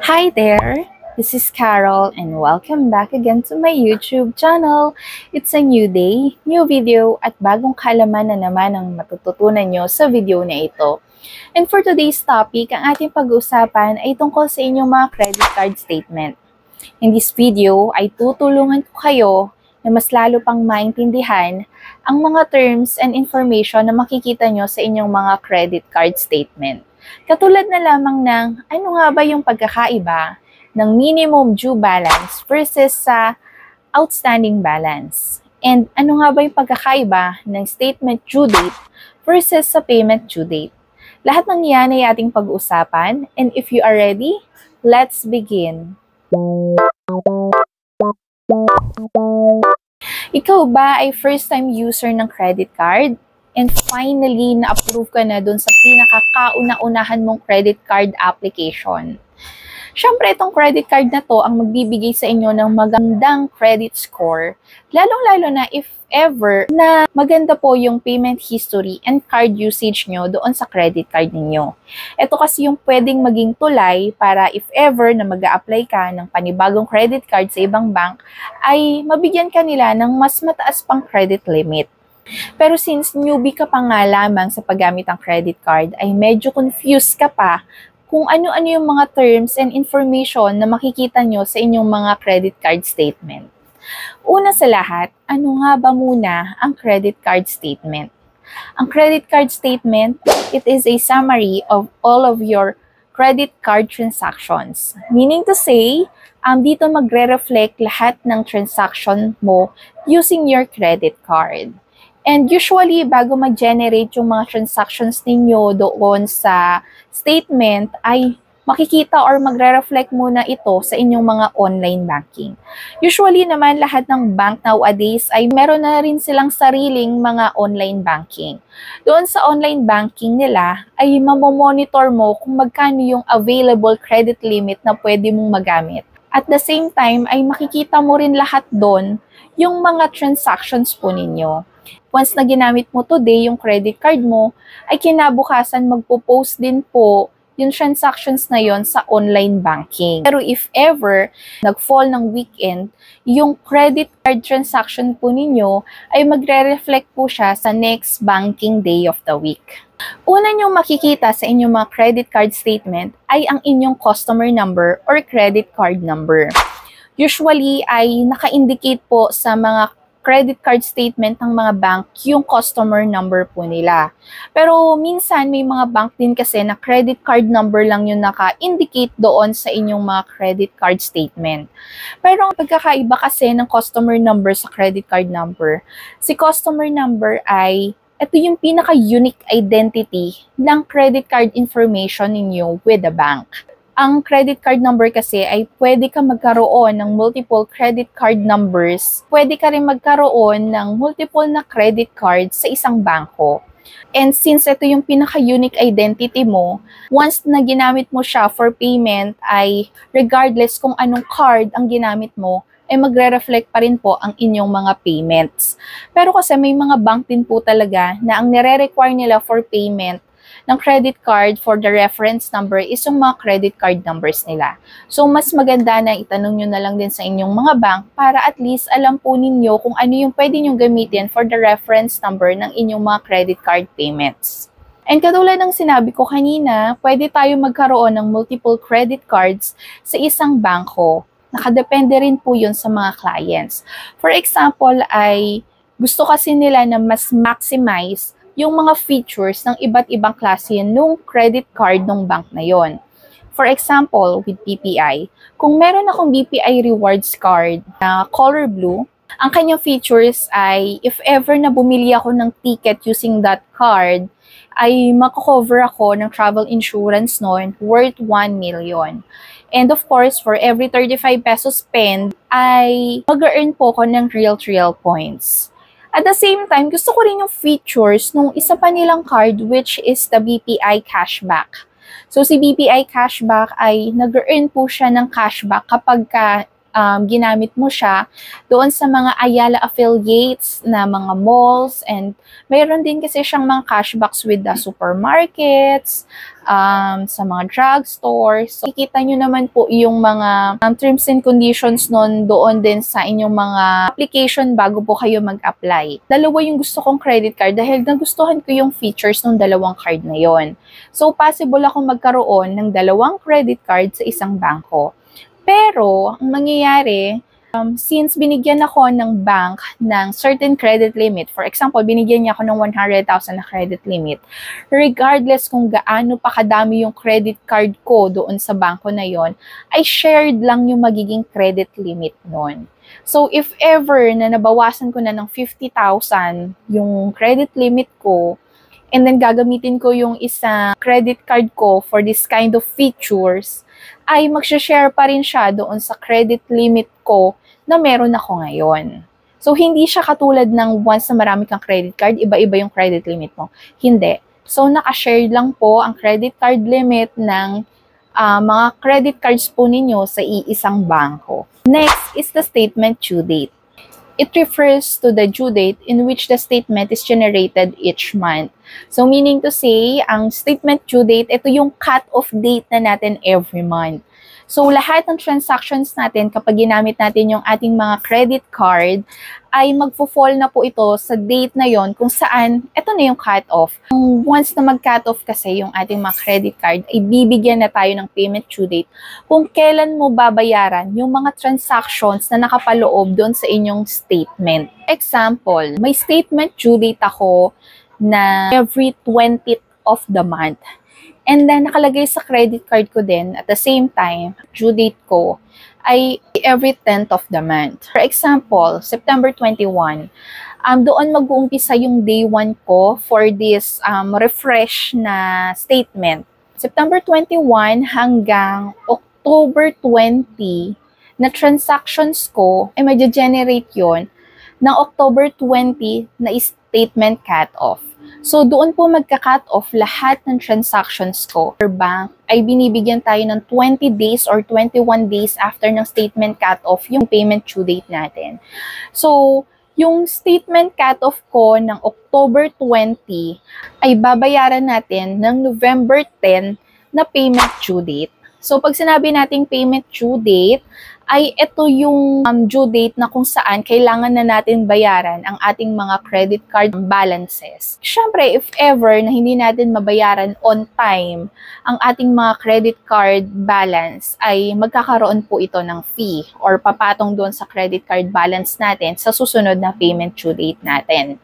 Hi there! This is Carol and welcome back again to my YouTube channel. It's a new day, new video at bagong kaalaman na naman ang matututunan nyo sa video na ito. And for today's topic, ang ating pag-uusapan ay tungkol sa inyong mga credit card statement. In this video ay tutulungan ko kayo na mas lalo pang maintindihan ang mga terms and information na makikita nyo sa inyong mga credit card statement. Katulad na lamang ng ano nga ba yung pagkakaiba ng minimum due balance versus sa outstanding balance. And ano nga ba yung pagkakaiba ng statement due date versus sa payment due date. Lahat ng yan ay ating pag-uusapan. And if you are ready, let's begin. Ikaw ba ay first-time user ng credit card? And finally, na-approve ka na dun sa pinakakauna-unahan mong credit card application. Siyempre, itong credit card na to ang magbibigay sa inyo ng magandang credit score, lalong-lalo na if ever na maganda po yung payment history and card usage nyo doon sa credit card ninyo. Ito kasi yung pwedeng maging tulay para if ever na mag-a-apply ka ng panibagong credit card sa ibang bank, ay mabigyan ka nila ng mas mataas pang credit limit. Pero since newbie ka pa nga lamang sa paggamit ng credit card, ay medyo confused ka pa kung ano-ano yung mga terms and information na makikita nyo sa inyong mga credit card statement. Una sa lahat, ano nga ba muna ang credit card statement? Ang credit card statement, it is a summary of all of your credit card transactions. Meaning to say, dito magre-reflect lahat ng transaction mo using your credit card. And usually, bago mag-generate yung mga transactions ninyo doon sa statement, ay makikita or magre-reflect muna ito sa inyong mga online banking. Usually naman, lahat ng bank nowadays ay meron na rin silang sariling mga online banking. Doon sa online banking nila, ay mamomonitor mo kung magkano yung available credit limit na pwede mong magamit. At the same time, ay makikita mo rin lahat doon yung mga transactions po ninyo. Once na ginamit mo today yung credit card mo, ay kinabukasan magpo-post din po yung transactions na yon sa online banking. Pero if ever nag-fall ng weekend, yung credit card transaction po ninyo ay magre-reflect po siya sa next banking day of the week. Una nyong makikita sa inyong mga credit card statement ay ang inyong customer number or credit card number. Usually ay naka-indicate po sa mga credit card statement ng mga bank yung customer number po nila. Pero minsan may mga bank din kasi na credit card number lang yung naka-indicate doon sa inyong mga credit card statement. Pero ang pagkakaiba kasi ng customer number sa credit card number, si customer number ay ito yung pinaka-unique identity ng credit card information ninyo with the bank. Ang credit card number kasi ay pwede ka magkaroon ng multiple credit card numbers. Pwede ka rin magkaroon ng multiple na credit cards sa isang bangko. And since ito yung pinaka-unique identity mo, once na ginamit mo siya for payment ay regardless kung anong card ang ginamit mo, ay magre-reflect pa rin po ang inyong mga payments. Pero kasi may mga bank din po talaga na ang nire-require nila for payment ng credit card for the reference number is yung mga credit card numbers nila. So, mas maganda na itanong nyo na lang din sa inyong mga bank para at least alam po ninyo kung ano yung pwede nyo gamitin for the reference number ng inyong mga credit card payments. And katulad ng sinabi ko kanina, pwede tayo magkaroon ng multiple credit cards sa isang bangko. Nakadepende rin po yun sa mga clients. For example, ay gusto kasi nila na mas maximize yung mga features ng iba't ibang klase nung credit card ng bank na yon. For example, with BPI, kung meron akong BPI rewards card na color blue, ang kanyang features ay if ever na bumili ako ng ticket using that card, ay mako-cover ako ng travel insurance noon worth 1 million. And of course, for every 35 pesos spend, ay mag-earn po ako ng real points. At the same time, gusto ko rin yung features nung isa pa nilang card which is the BPI Cashback. So si BPI Cashback ay nag-earn po siya ng cashback kapag ginamit mo siya doon sa mga Ayala affiliates na mga malls, and mayroon din kasi siyang mga cashbacks with the supermarkets, sa mga drugstores. So, kikita nyo naman po yung mga terms and conditions nun doon din sa inyong mga application bago po kayo mag-apply. Dalawa yung gusto kong credit card dahil nagustuhan ko yung features ng dalawang card na yon. So, possible akong magkaroon ng dalawang credit card sa isang bangko. Pero, ang mangyayari, since binigyan ako ng bank ng certain credit limit, for example, binigyan niya ako ng 100,000 na credit limit, regardless kung gaano pa kadami yung credit card ko doon sa bangko na yon, ay shared lang yung magiging credit limit nun. So, if ever na nabawasan ko na ng 50,000 yung credit limit ko, and then gagamitin ko yung isang credit card ko for this kind of features, ay magsha-share pa rin siya doon sa credit limit ko na meron ako ngayon. So, hindi siya katulad ng once na marami kang credit card, iba-iba yung credit limit mo. Hindi. So, nakashare lang po ang credit card limit ng mga credit cards po ninyo sa iisang bangko. Next is the statement due date. It refers to the due date in which the statement is generated each month. So, meaning to say, ang statement due date, ito yung cut-off date na natin every month. So, lahat ng transactions natin kapag ginamit natin yung ating mga credit card, ay magfo-fall na po ito sa date na yon kung saan ito na yung cut-off. Once na mag-cut-off kasi yung ating mga credit card, ay bibigyan na tayo ng payment due date kung kailan mo babayaran yung mga transactions na nakapaloob doon sa inyong statement. Example, may statement due date ako na every 20th of the month. And then, nakalagay sa credit card ko din, at the same time, due date ko ay every 10th of the month. For example, September 21, doon mag-uumpisa yung day 1 ko for this refresh na statement. September 21 hanggang October 20 na transactions ko, ay mag-generate yon ng October 20 na statement cut-off. So, doon po magka-cut-off lahat ng transactions ko. Per bank, ay binibigyan tayo ng 20 days or 21 days after ng statement cut-off yung payment due date natin. So, yung statement cut-off ko ng October 20 ay babayaran natin ng November 10 na payment due date. So, pag sinabi nating payment due date, ay ito yung due date na kung saan kailangan na natin bayaran ang ating mga credit card balances. Siyempre, if ever na hindi natin mabayaran on time ang ating mga credit card balance, ay magkakaroon po ito ng fee or papatong doon sa credit card balance natin sa susunod na payment due date natin.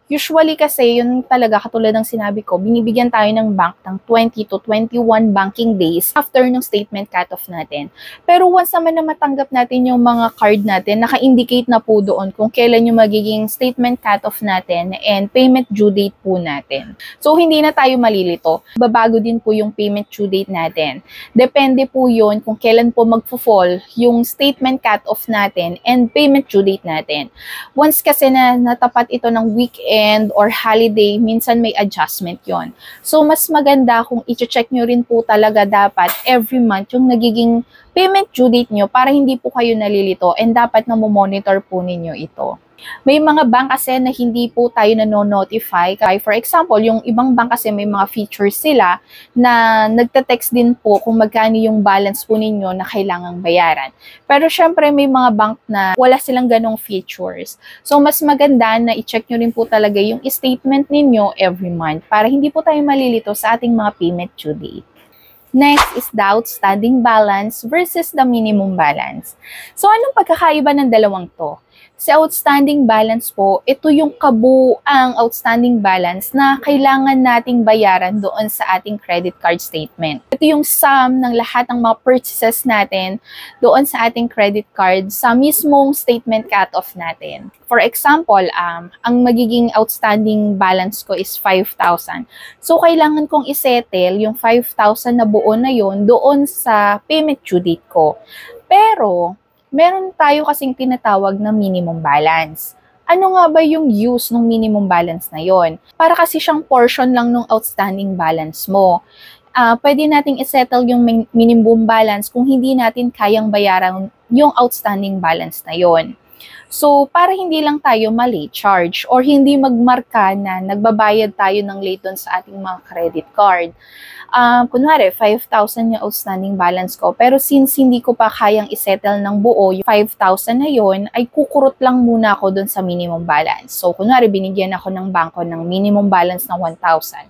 Usually kasi, yun talaga katulad ng sinabi ko, binibigyan tayo ng bank ng 20 to 21 banking days after ng statement cut-off natin. Pero once naman na matanggap natin yung mga card natin, naka-indicate na po doon kung kailan yung magiging statement cut-off natin and payment due date po natin. So, hindi na tayo malilito. Babago din po yung payment due date natin. Depende po yun kung kailan po magfo-fall yung statement cut-off natin and payment due date natin. Once kasi na natapat ito ng weekend or holiday, minsan may adjustment yon. So, mas maganda kung i-check nyo rin po talaga dapat every month yung nagiging payment due date nyo para hindi po kayo nalilito and dapat na monitor po ninyo ito. May mga bank kasi na hindi po tayo nano-notify. For example, yung ibang bank kasi may mga features sila na nagte-text din po kung magkano yung balance po ninyo na kailangang bayaran. Pero syempre may mga bank na wala silang ganong features. So mas maganda na i-check nyo rin po talaga yung statement ninyo every month para hindi po tayo malilito sa ating mga payment due date. Next is the outstanding balance versus the minimum balance. So anong pagkakaiba ng dalawang to? Sa outstanding balance po, ito yung kabuuang outstanding balance na kailangan nating bayaran doon sa ating credit card statement. Ito yung sum ng lahat ng mga purchases natin doon sa ating credit card sa mismong statement cut-off natin. For example, ang magiging outstanding balance ko is 5,000. So, kailangan kong isettle yung 5,000 na buo na yon doon sa payment due date ko. Pero, meron tayo kasing tinatawag na minimum balance. Ano nga ba yung use ng minimum balance na yon? Para kasi siyang portion lang ng outstanding balance mo. pwede nating isettle yung minimum balance kung hindi natin kayang bayaran yung outstanding balance na yon. So, para hindi lang tayo ma-late charge or hindi magmarka na nagbabayad tayo ng late doon sa ating mga credit card. Kunwari, 5,000 yung outstanding balance ko. Pero since hindi ko pa kayang isettle ng buo, yung 5,000 na yun, ay kukurot lang muna ako doon sa minimum balance. So, kunwari, binigyan ako ng bangko ng minimum balance ng 1,000.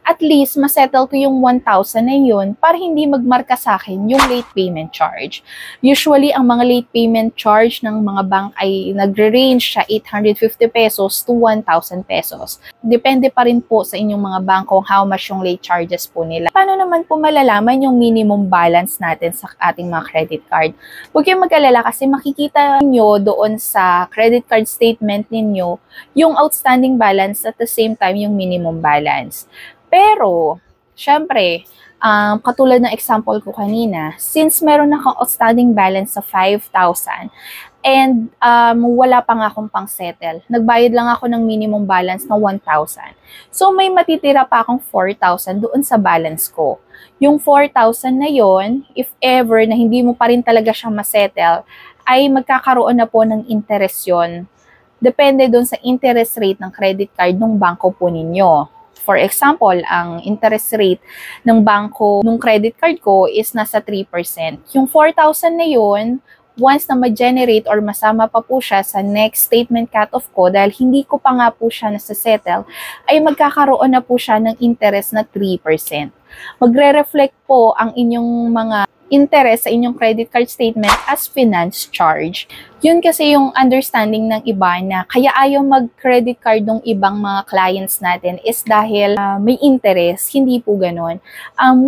At least, masettle ko yung 1,000 na yun para hindi magmarka sa akin yung late payment charge. Usually, ang mga late payment charge ng mga bank ay nagre-range sa 850 pesos to 1,000 pesos. Depende pa rin po sa inyong mga bangko how much yung late charges po nila. Paano naman po malalaman yung minimum balance natin sa ating mga credit card? Huwag kayong mag-alala kasi makikita nyo doon sa credit card statement ninyo yung outstanding balance at the same time yung minimum balance. Pero, syempre, katulad ng example ko kanina, since meron akong outstanding balance sa 5,000 and wala pa nga akong pang-settle, nagbayad lang ako ng minimum balance na 1,000. So, may matitira pa akong 4,000 doon sa balance ko. Yung 4,000 na yon, if ever na hindi mo pa rin talaga siya masettle, ay magkakaroon na po ng interest yon. Depende doon sa interest rate ng credit card ng bangko po ninyo. For example, ang interest rate ng bangko, ng credit card ko is nasa 3%. Yung 4,000 na yun, once na ma-generate or masama pa po siya sa next statement cut-off ko, dahil hindi ko pa nga po siya nasa-settle, ay magkakaroon na po siya ng interest na 3%. Magre-reflect po ang inyong mga interest sa inyong credit card statement as finance charge. Yun kasi yung understanding ng iba na kaya ayaw mag-credit card ng ibang mga clients natin is dahil may interest, hindi po ganun.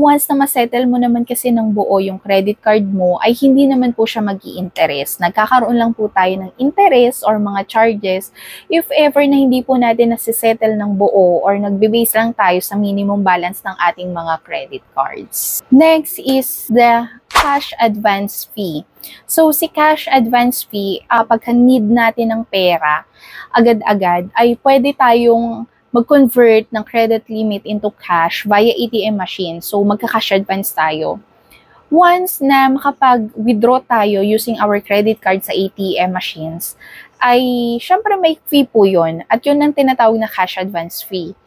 Once na masettle mo naman kasi ng buo yung credit card mo, ay hindi naman po siya mag-i-interest. Nagkakaroon lang po tayo ng interest or mga charges if ever na hindi po natin nasisettle ng buo or nagbe-base lang tayo sa minimum balance ng ating mga credit cards. Next is the cash advance fee. So, si cash advance fee, pagka need natin ng pera, agad-agad, ay pwede tayong mag-convert ng credit limit into cash via ATM machine. So, magka-cash advance tayo. Once na makapag-withdraw tayo using our credit card sa ATM machines, ay syempre may fee po yun. At yun ang tinatawag na cash advance fee.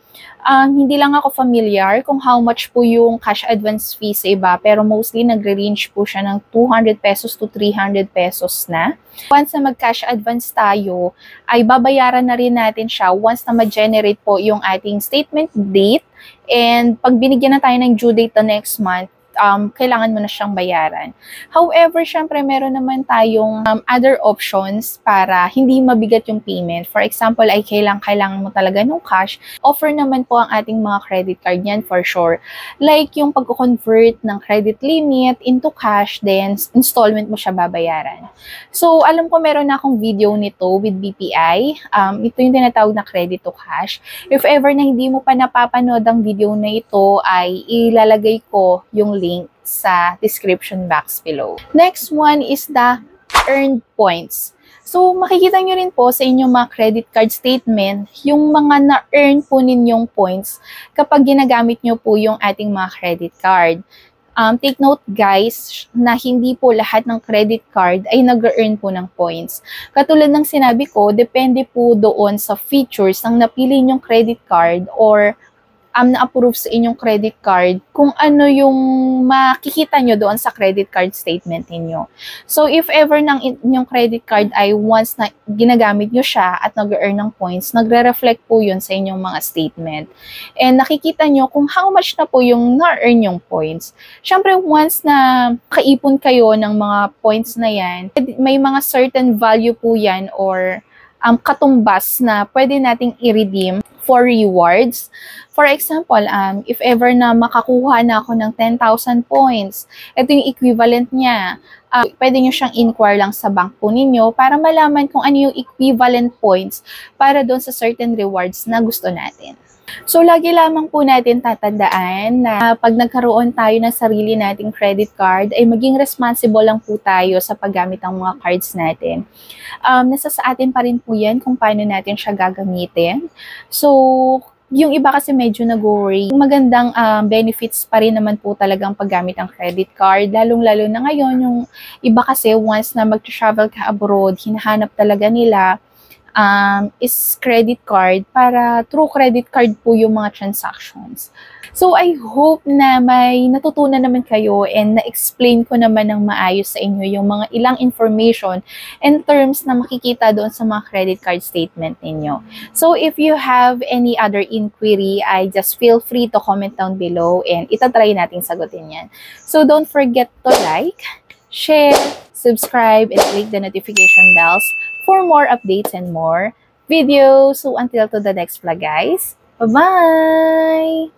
Hindi lang ako familiar kung how much po yung cash advance fee sa iba, pero mostly nagre-range po siya ng 200 pesos to 300 pesos na. Once na mag-cash advance tayo, ay babayaran na rin natin siya once na ma-generate po yung ating statement date, and pag binigyan na tayo ng due date the next month, kailangan mo na siyang bayaran. However, syempre, meron naman tayong other options para hindi mabigat yung payment. For example, ay kailangan mo talaga ng cash. Offer naman po ang ating mga credit card niyan for sure. Like yung pag-convert ng credit limit into cash, then installment mo siya babayaran. So, alam ko meron na akong video nito with BPI. Ito yung tinatawag na credit to cash. If ever na hindi mo pa napapanood ang video na ito, ay ilalagay ko yung link sa description box below. Next one is the earned points. So, makikita nyo rin po sa inyong mga credit card statement yung mga na-earn po ninyong points kapag ginagamit nyo po yung ating mga credit card. Take note guys, na hindi po lahat ng credit card ay nag-earn po ng points. Katulad ng sinabi ko, depende po doon sa features ng napili nyong credit card or na-approve sa inyong credit card kung ano yung makikita nyo doon sa credit card statement ninyo. So, if ever ng inyong credit card ay once na ginagamit nyo siya at nag-earn ng points, nagre-reflect po yun sa inyong mga statement. And nakikita nyo kung how much na po yung na-earn yung points. Siyempre, once na kaipon kayo ng mga points na yan, may mga certain value po yan or katumbas na pwede nating i-redeem for rewards. For example, if ever na makakuha na ako ng 10,000 points, ito yung equivalent niya. Pwede nyo siyang inquire lang sa bank po ninyo para malaman kung ano yung equivalent points para doon sa certain rewards na gusto natin. So, lagi lamang po natin tatandaan na pag nagkaroon tayo ng sarili nating credit card, ay maging responsible lang po tayo sa paggamit ng mga cards natin. Nasa sa atin pa rin po yan kung paano natin siya gagamitin. So, yung iba kasi medyo nag-worry. Magandang benefits pa rin naman po talagang paggamit ng credit card. Lalong-lalo na ngayon, yung iba kasi once na mag-travel ka abroad, hinahanap talaga nila is credit card para through credit card po yung mga transactions. So, I hope na may natutunan naman kayo and na-explain ko naman ng maayos sa inyo yung mga ilang information and terms na makikita doon sa mga credit card statement ninyo. So, if you have any other inquiry, I just feel free to comment down below and itatry natin sagutin yan. So, don't forget to like, share, subscribe, and click the notification bells for more updates and more videos. So, until to the next vlog, guys. Bye-bye!